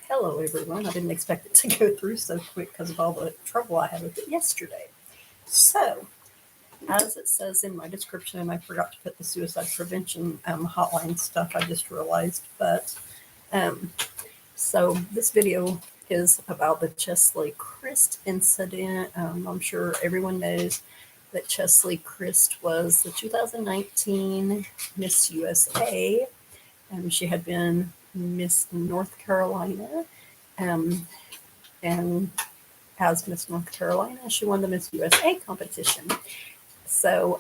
Hello, everyone. I didn't expect it to go through so quick because of all the trouble I had with it yesterday. So, as it says in my description, and I forgot to put the suicide prevention hotline stuff, I just realized, but um, so this video is about the Cheslie Kryst incident. I'm sure everyone knows that Cheslie Kryst was the 2019 Miss USA. She had been Miss North Carolina, um, and as Miss North Carolina, she won the Miss USA competition. So,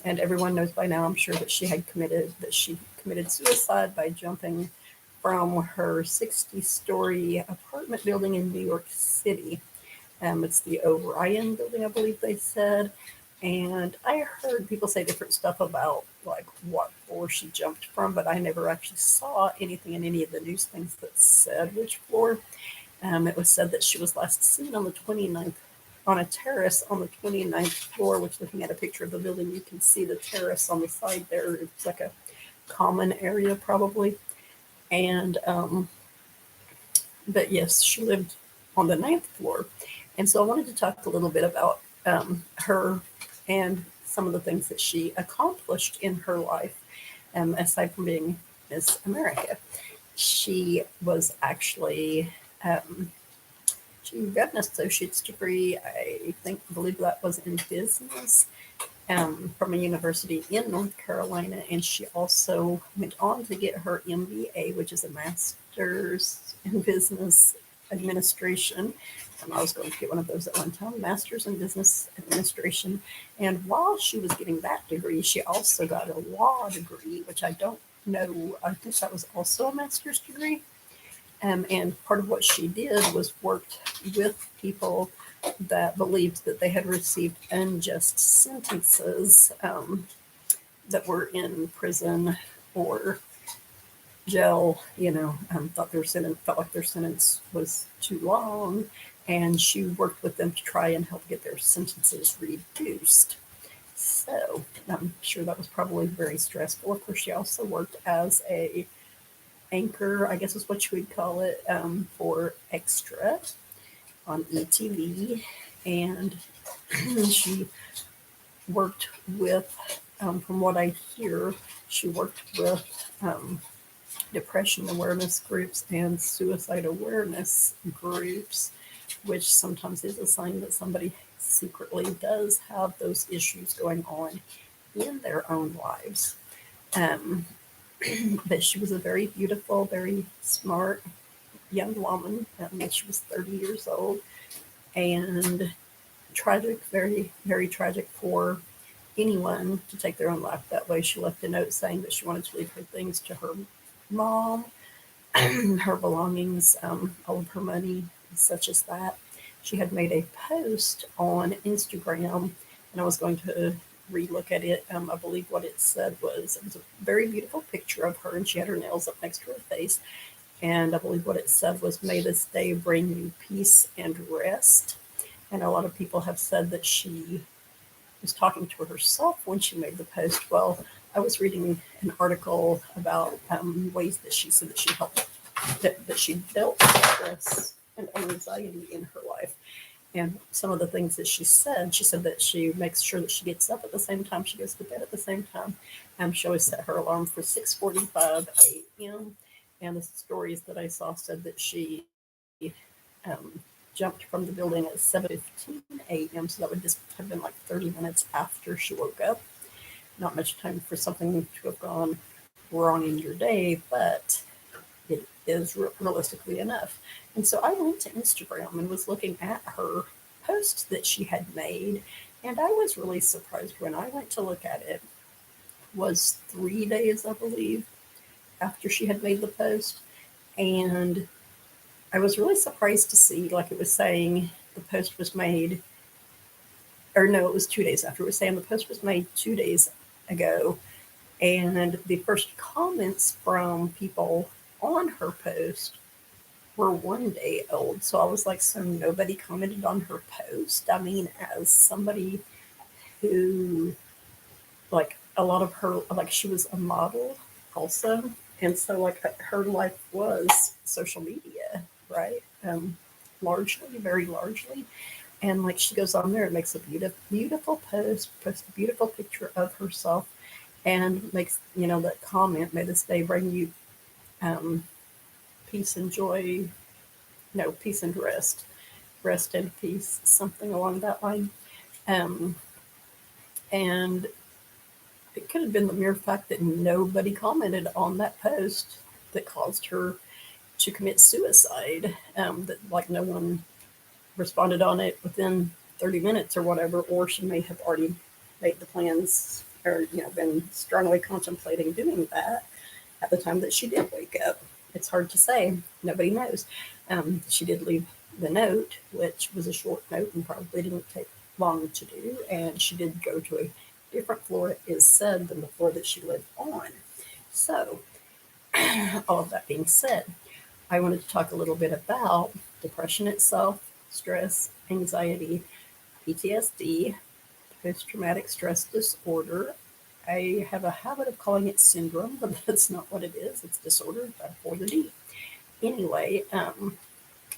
and everyone knows by now, I'm sure, that she committed suicide by jumping from her 60-story apartment building in New York City. It's the Orion building, I believe they said. And I heard people say different stuff about like what floor she jumped from, but I never actually saw anything in any of the news things that said which floor. It was said that she was last seen on the 29th on a terrace on the 29th floor, which, looking at a picture of the building, you can see the terrace on the side there. It's like a common area probably. And but yes, she lived on the ninth floor. And so I wanted to talk a little bit about her and some of the things that she accomplished in her life, aside from being Miss America. She was actually, she got an associate's degree, believe that was in business, from a university in North Carolina. And she also went on to get her MBA, which is a master's in business administration. And I was going to get one of those at one time, master's in business administration. And while she was getting that degree, she also got a law degree, which I don't know. I think that was also a master's degree. And part of what she did was worked with people that believed that they had received unjust sentences, that were in prison or jail, felt like their sentence was too long, and she worked with them to try and help get their sentences reduced. So I'm sure that was probably very stressful. Of course, she also worked as a anchor, I guess is what you would call it, for Extra on ETV, and she worked with, from what I hear, she worked with depression awareness groups and suicide awareness groups, which sometimes is a sign that somebody secretly does have those issues going on in their own lives. Um, but she was a very beautiful, very smart young woman. She was 30 years old, and tragic, very, very tragic for anyone to take their own life that way. She left a note saying that she wanted to leave her things to her mom, her belongings, all of her money, such as that. She had made a post on Instagram, and I was going to relook at it. I believe what it said was, it was a very beautiful picture of her, and she had her nails up next to her face. And I believe what it said was, "May this day bring you peace and rest." And a lot of people have said that she was talking to herself when she made the post. Well, I was reading an article about ways that she said that she helped, that she dealt with stress and anxiety in her life. And some of the things that she said that she makes sure that she gets up at the same time, she goes to bed at the same time. She always set her alarm for 6:45 a.m. And the stories that I saw said that she jumped from the building at 7:15 a.m. So that would just have been like 30 minutes after she woke up. Not much time for something to have gone wrong in your day, but it is realistically enough. And so I went to Instagram and was looking at her post that she had made, and I was really surprised when I went to look at it. It was 3 days, I believe, after she had made the post, and I was really surprised to see, like, it was saying the post was made, or no, it was 2 days after. It was saying the post was made 2 days ago, and the first comments from people on her post were 1 day old. So I was like, so nobody commented on her post? I mean, as somebody who, like, a lot of her, like, she was a model also. And so, like, her life was social media. right? Largely, very largely. And like she goes on there and makes a beautiful posts a beautiful picture of herself, and makes, that comment, may this day bring you um, peace and joy, no, peace and rest and peace, something along that line. Um, and it could have been the mere fact that nobody commented on that post that caused her to commit suicide. That like no one responded on it within 30 minutes or whatever, or she may have already made the plans, or been strongly contemplating doing that at the time that she did wake up. It's hard to say. Nobody knows. She did leave the note, which was a short note and probably didn't take long to do. And she did go to a different floor, it is said, than the floor that she lived on. So, all of that being said, I wanted to talk a little bit about depression itself, stress, anxiety, PTSD, post traumatic stress disorder. I have a habit of calling it syndrome, but that's not what it is. It's disorder, for the D. Anyway,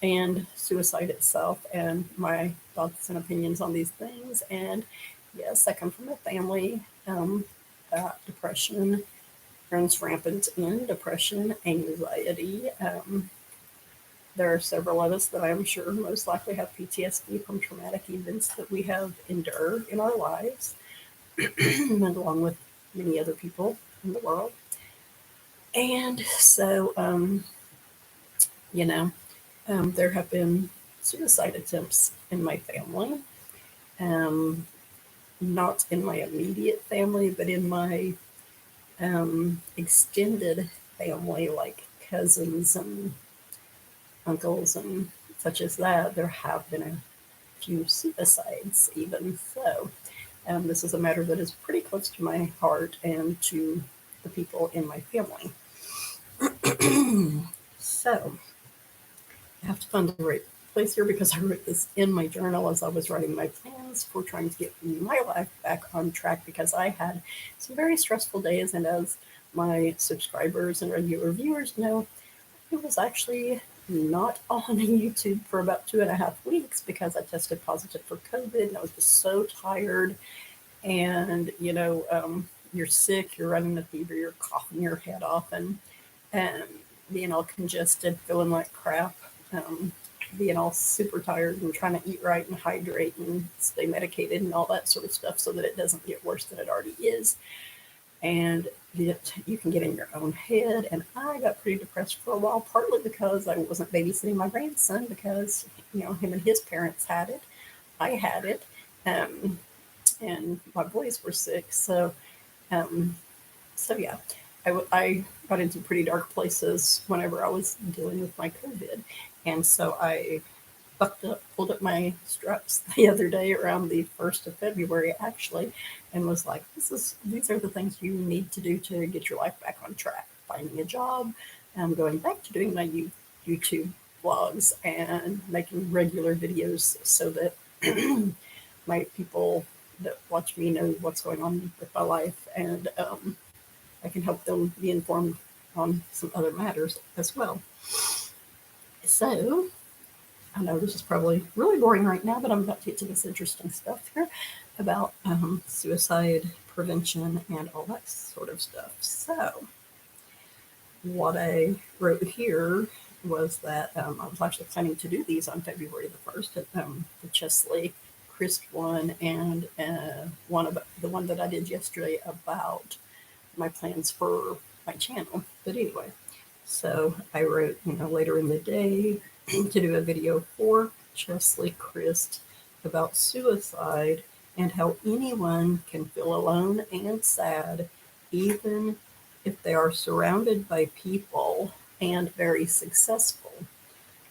and suicide itself, and my thoughts and opinions on these things. And yes, I come from a family that depression runs rampant in, depression, anxiety. There are several of us that I'm sure most likely have PTSD from traumatic events that we have endured in our lives, and along with many other people in the world. And so, there have been suicide attempts in my family. Um, Not in my immediate family, but in my extended family, like cousins and uncles and such as that. There have been a few suicides, even so. This is a matter that is pretty close to my heart and to the people in my family. So, I have to find the right place here because I wrote this in my journal as I was writing my plans for trying to get my life back on track, because I had some very stressful days. And as my subscribers and regular viewers know, I was actually not on YouTube for about 2.5 weeks because I tested positive for COVID, and I was just so tired. And, you're sick, you're running a fever, you're coughing your head off, and being all congested, feeling like crap, being all super tired and trying to eat right and hydrate and stay medicated and all that sort of stuff so that it doesn't get worse than it already is. And you can get in your own head. And I got pretty depressed for a while, partly because I wasn't babysitting my grandson because, him and his parents had it. I had it. And my boys were sick. Um, so yeah, I got into pretty dark places whenever I was dealing with my COVID. And so I pulled up my straps the other day around the 1st of February, actually, and was like, these are the things you need to do to get your life back on track. Finding a job, going back to doing my YouTube vlogs and making regular videos so that my people that watch me know what's going on with my life, and I can help them be informed on some other matters as well. So, I know this is probably really boring right now, but I'm about to get to this interesting stuff here about suicide prevention and all that sort of stuff. So, what I wrote here was that I was actually planning to do these on February the 1st, at the Cheslie Kryst one, and the one that I did yesterday about my plans for my channel. But anyway, so I wrote, later in the day to do a video for Cheslie Kryst about suicide and how anyone can feel alone and sad, even if they are surrounded by people and very successful.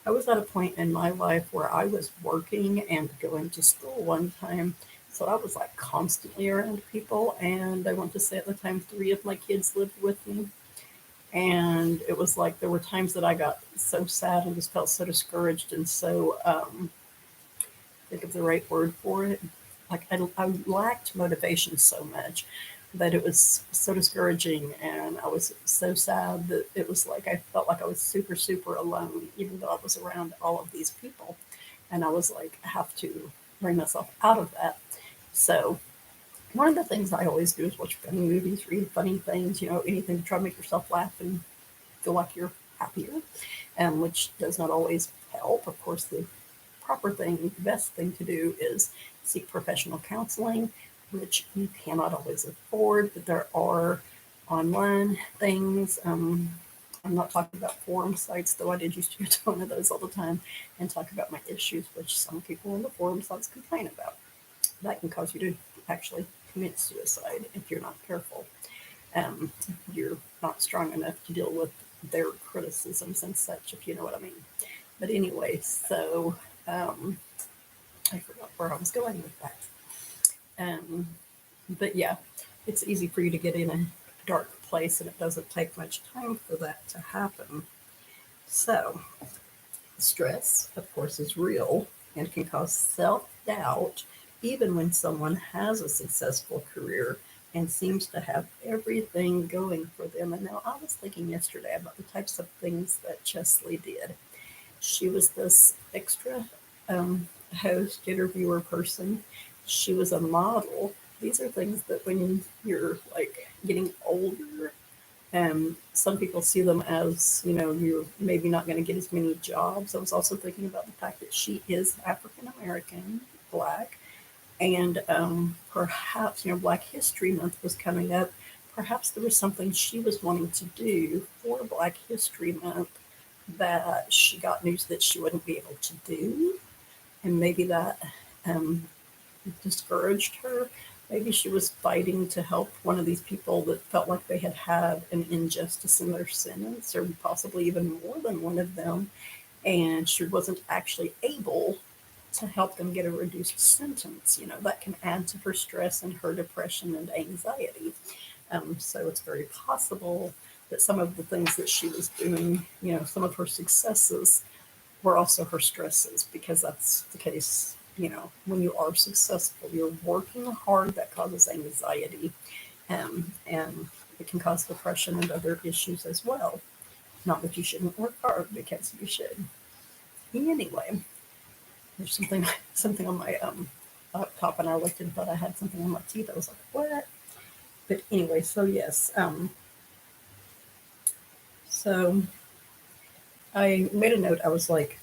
I was at a point in my life where I was working and going to school one time. So I was like constantly around people. And I want to say at the time, 3 of my kids lived with me. And it was like there were times that I got so sad and just felt so discouraged and so, think of the right word for it. Like I lacked motivation so much. that it was so discouraging, and I was so sad that it was like I felt like I was super, super alone, even though I was around all of these people. And I was like, I have to bring myself out of that. So one of the things I always do is watch funny movies, read funny things, anything to try to make yourself laugh and feel like you're happier, which does not always help. Of course, the proper thing, the best thing to do is seek professional counseling, which you cannot always afford, but there are online things. I'm not talking about forum sites, though I did used to go to one of those all the time and talk about my issues, which some people in the forum sites complain about. That can cause you to actually commit suicide if you're not careful. You're not strong enough to deal with their criticisms and such, if you know what I mean. But anyway, so I forgot where I was going with that. Um, but yeah, it's easy for you to get in a dark place, and it doesn't take much time for that to happen. So, stress, of course, is real and can cause self doubt even when someone has a successful career and seems to have everything going for them. And now I was thinking yesterday about the types of things that Cheslie did. She was this extra host, interviewer person. She was a model. These are things that when you're like getting older, some people see them as, you're maybe not going to get as many jobs. I was also thinking about the fact that she is African American, Black, and perhaps, Black History Month was coming up. Perhaps there was something she was wanting to do for Black History Month that she got news that she wouldn't be able to do. And maybe that um, discouraged her. Maybe she was fighting to help one of these people that felt like they had had an injustice in their sentence, or possibly even more than one of them, and she wasn't actually able to help them get a reduced sentence. That can add to her stress and her depression and anxiety. So it's very possible that some of the things that she was doing, some of her successes were also her stresses, because that's the case. When you are successful, you're working hard, that causes anxiety, and it can cause depression and other issues as well. Not that you shouldn't work hard, because you should. Anyway, there's something on my laptop, and I looked and thought I had something on my teeth. I was like, what? But anyway, so yes, so I made a note. I was like,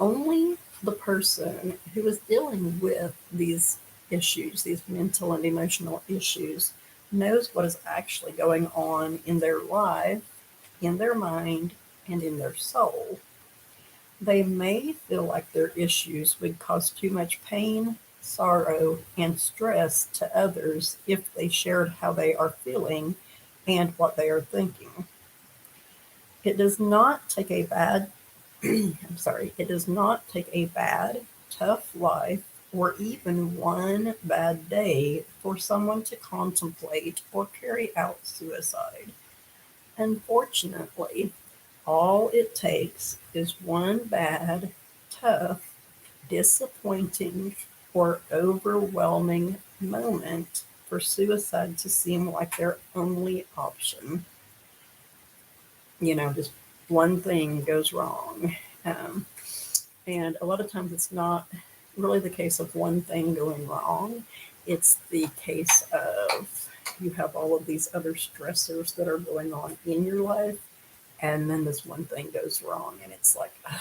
only the person who is dealing with these issues, these mental and emotional issues, knows what is actually going on in their life, in their mind, and in their soul. They may feel like their issues would cause too much pain, sorrow, and stress to others if they shared how they are feeling and what they are thinking. It does not take a bad it does not take a bad, tough life or even one bad day for someone to contemplate or carry out suicide. Unfortunately, all it takes is one bad, tough, disappointing, or overwhelming moment for suicide to seem like their only option. Just one thing goes wrong. Um, and a lot of times it's not really the case of one thing going wrong. It's the case of you have all of these other stressors that are going on in your life, and then this one thing goes wrong, and it's like, I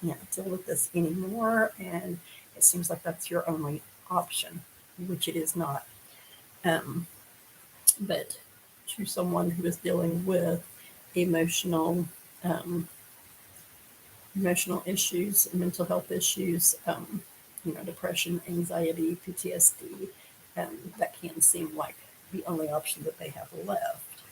can't deal with this anymore, and it seems like that's your only option, which it is not. Um, but to someone who is dealing with emotional um, emotional issues, mental health issues, depression, anxiety, PTSD, that can seem like the only option that they have left.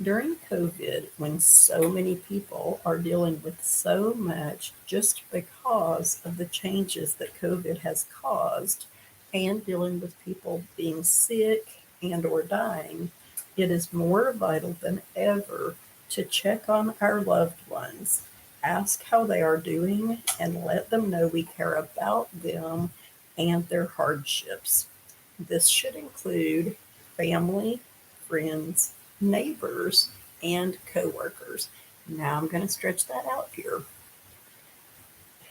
During COVID, when so many people are dealing with so much just because of the changes that COVID has caused, and dealing with people being sick and or dying, it is more vital than ever to check on our loved ones, ask how they are doing, and let them know we care about them and their hardships. This should include family, friends, neighbors, and coworkers. Now I'm going to stretch that out here.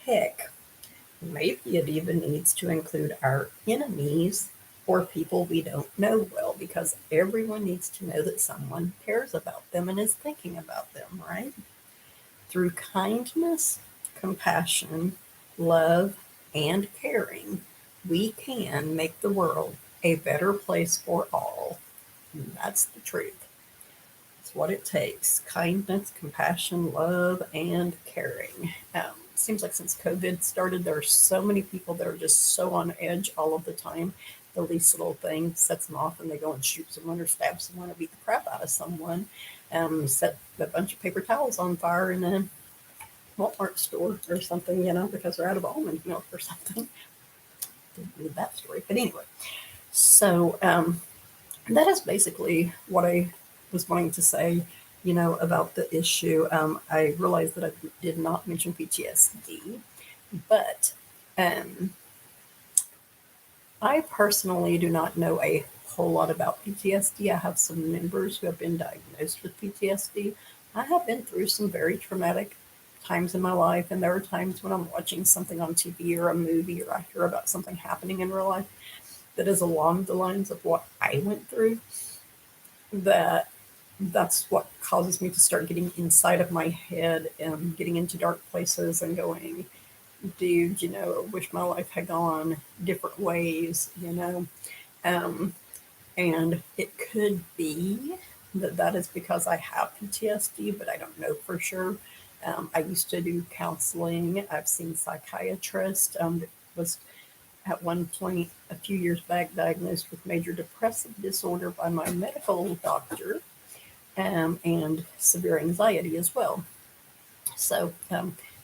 Heck, maybe it even needs to include our enemies or people we don't know well, because everyone needs to know that someone cares about them and is thinking about them, right? Through kindness, compassion, love, and caring, we can make the world a better place for all. And that's the truth. It's what it takes: kindness, compassion, love, and caring. Seems like since COVID started, there are so many people that are just so on edge all of the time. The least little thing sets them off and they go and shoot someone or stab someone or beat the crap out of someone. Set a bunch of paper towels on fire in a Walmart store or something, because they're out of almond milk or something. Didn't read that story. But anyway, so that is basically what I was wanting to say, about the issue. I realized that I did not mention PTSD, but I personally do not know a whole lot about PTSD. I have some members who have been diagnosed with PTSD. I have been through some very traumatic times in my life, and there are times when I'm watching something on TV or a movie, or I hear about something happening in real life that is along the lines of what I went through, that's what causes me to start getting inside of my head and getting into dark places and going, dude, I wish my life had gone different ways. Um, and it could be that is because I have PTSD, but I don't know for sure. I used to do counseling. I've seen psychiatrists. Was at one point a few years back diagnosed with major depressive disorder by my medical doctor, and severe anxiety as well. So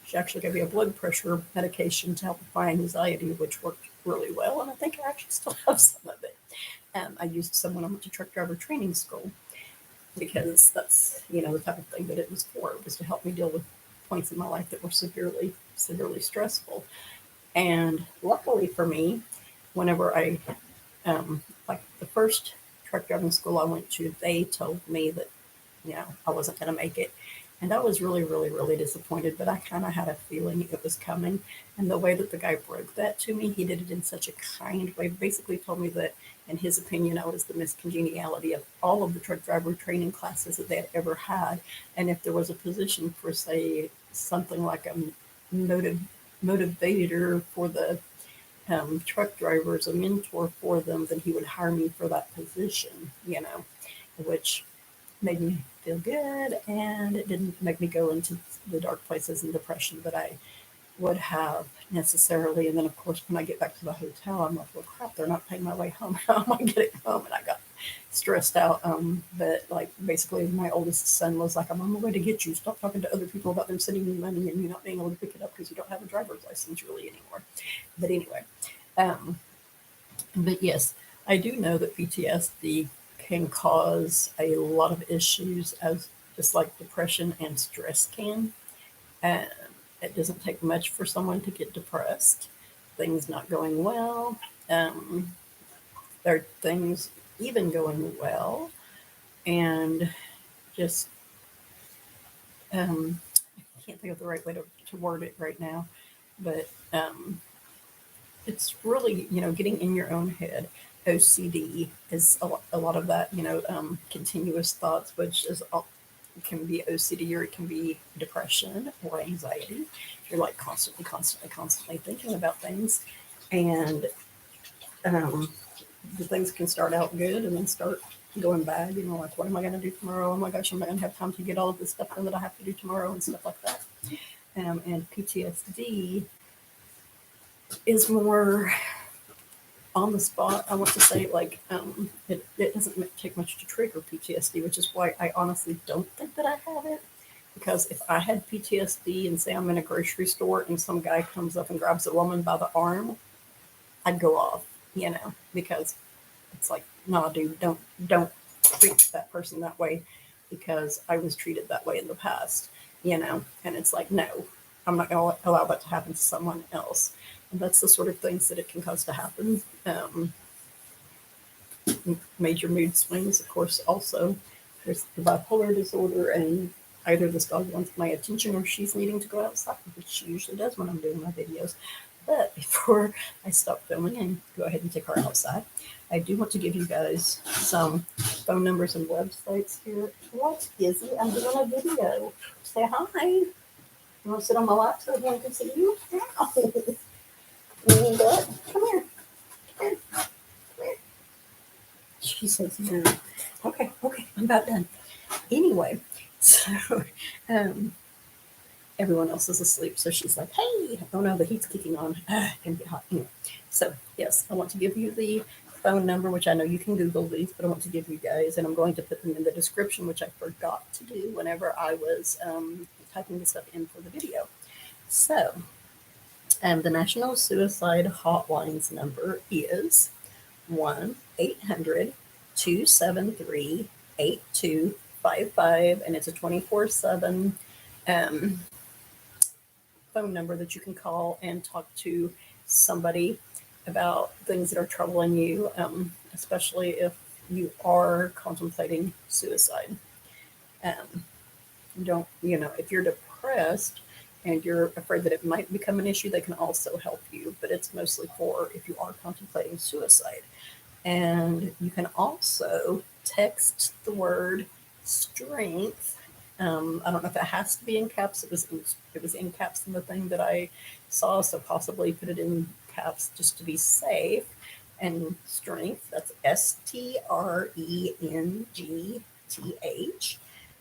she actually gave me a blood pressure medication to help with my anxiety, which worked really well. And I think I actually still have some of it. I used some when I went to truck driver training school, because that's, the type of thing that it was for. It was to help me deal with points in my life that were severely, severely stressful. And luckily for me, whenever like the first truck driving school I went to, they told me that, I wasn't going to make it. And I was really, really, really disappointed, but I kind of had a feeling it was coming. And the way that the guy broke that to me, he did it in such a kind way. Basically told me that, in his opinion, I was the miscongeniality of all of the truck driver training classes that they had ever had. And if there was a position for, say, something like a motivator for the truck drivers, a mentor for them, then he would hire me for that position, which made me feel good, and it didn't make me go into the dark places and depression that I would have necessarily. And then, of course, when I get back to the hotel, I'm like, well, crap, they're not paying my way home. How am I getting home? And I got stressed out. But like, basically, my oldest son was like, I'm on my way to get you. Stop talking to other people about them sending you money and you not being able to pick it up because you don't have a driver's license really anymore. But anyway, but yes, I do know that PTSD can cause a lot of issues, as just like depression and stress can. Um, it doesn't take much for someone to get depressed. Things not going well. Um, there are things even going well, and just I can't think of the right way to word it right now, but it's really, getting in your own head. OCD is a lot of that, continuous thoughts, which is it can be OCD, or it can be depression or anxiety. You're like constantly, constantly, constantly thinking about things, and um, the things can start out good and then start going bad. Like, what am I going to do tomorrow? Oh my gosh, am I going to have time to get all of this stuff done that I have to do tomorrow, and stuff like that. And PTSD is more on the spot. I want to say, like, it doesn't take much to trigger PTSD, which is why I honestly don't think that I have it. Because if I had PTSD and say I'm in a grocery store and some guy comes up and grabs a woman by the arm, I'd go off, because it's like, nah, dude, don't treat that person that way, because I was treated that way in the past. And it's like, no, I'm not going to allow that to happen to someone else. And that's the sort of things that it can cause to happen. major mood swings. Of course, also there's the bipolar disorder, and either this dog wants my attention or she's needing to go outside, which she usually does when I'm doing my videos. But before I stop filming and go ahead and take her outside, I do want to give you guys some phone numbers and websites here. What is it? I'm doing a video. Say hi. You want to sit on my lap so everyone can see you? Ow. You need that? Come here. Come here. Come here. She says no. Okay, I'm about done. Anyway, so everyone else is asleep, so she's like, hey, oh no, the heat's kicking on. It's gonna get hot. Anyway, so yes, I want to give you the phone number, which I know you can Google these, but I want to give you guys, and I'm going to put them in the description, which I forgot to do whenever I was typing this stuff in for the video. So, the National Suicide Hotline's number is 1-800-273-8255, and it's a 24/7 phone number that you can call and talk to somebody about things that are troubling you, especially if you are contemplating suicide. If you're depressed and you're afraid that it might become an issue, they can also help you, but it's mostly for if you are contemplating suicide. And you can also text the word strength. I don't know if it has to be in caps. It was in caps in the thing that I saw, so possibly put it in caps just to be safe. And strength, that's STRENGTH.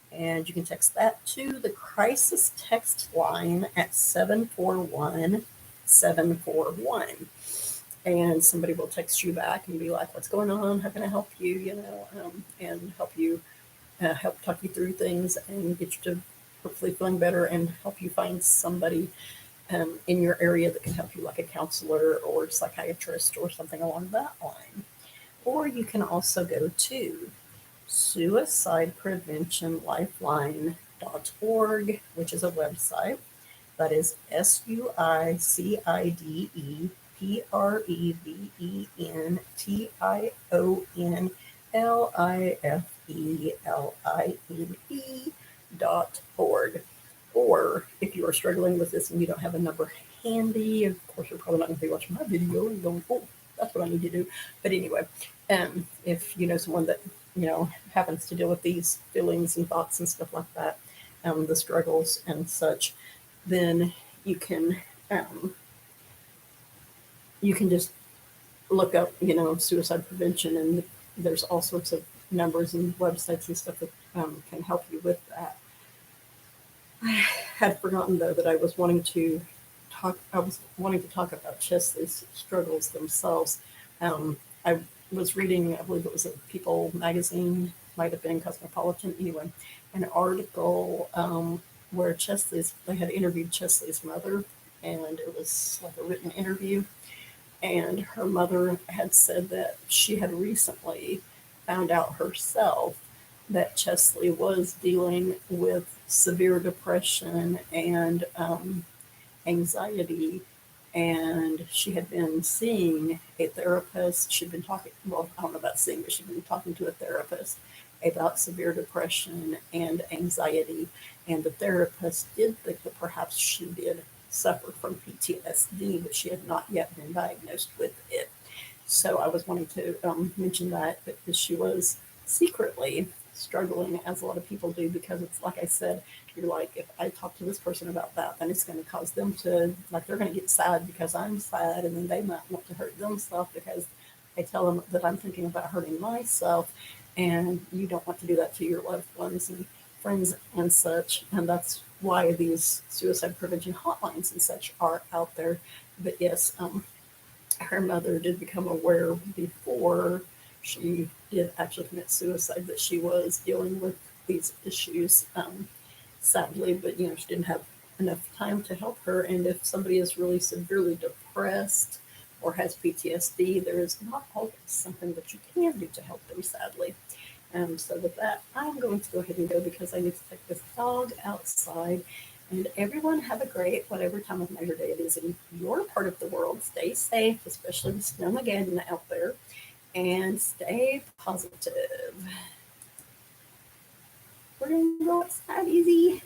And you can text that to the crisis text line at 741-741. And somebody will text you back and be like, what's going on? How can I help you? And help you, help talk you through things and get you to hopefully feeling better and help you find somebody in your area that can help you, like a counselor or psychiatrist or something along that line. Or you can also go to suicidepreventionlifeline.org, which is a website. That is SUICIDEPREVENTLIFEline.org. Or if you are struggling with this and you don't have a number handy, of course, you're probably not going to be watching my video and going, oh, that's what I need to do. But anyway, if you know someone that, happens to deal with these feelings and thoughts and stuff like that, the struggles and such, then you can just look up, suicide prevention, and there's all sorts of numbers and websites and stuff that can help you with that. I had forgotten though that I was wanting to talk about Cheslie's struggles themselves. I was reading, I believe it was a People magazine, might have been Cosmopolitan, anyway, an article where they had interviewed Cheslie's mother, and it was like a written interview. And her mother had said that she had recently found out herself that Cheslie was dealing with severe depression and anxiety, and she had been seeing a therapist. She'd been talking, well, I don't know about seeing, but she'd been talking to a therapist about severe depression and anxiety, and the therapist did think that perhaps she did suffer from PTSD, but she had not yet been diagnosed with it. So I was wanting to mention that because she was secretly struggling, as a lot of people do, because it's like I said, you're like, if I talk to this person about that, then it's going to cause them to, like, they're going to get sad because I'm sad, and then they might want to hurt themselves because I tell them that I'm thinking about hurting myself, and you don't want to do that to your loved ones and friends and such. And that's why these suicide prevention hotlines and such are out there. But yes, her mother did become aware before she did actually commit suicide that she was dealing with these issues, sadly. But she didn't have enough time to help her. And if somebody is really severely depressed or has PTSD, there is not always something that you can do to help them, sadly. So with that, I'm going to go ahead and go because I need to take this dog outside. And everyone have a great, whatever time of measure day it is in your part of the world. Stay safe, especially with Snowmageddon out there. and stay positive. We're going to go outside easy.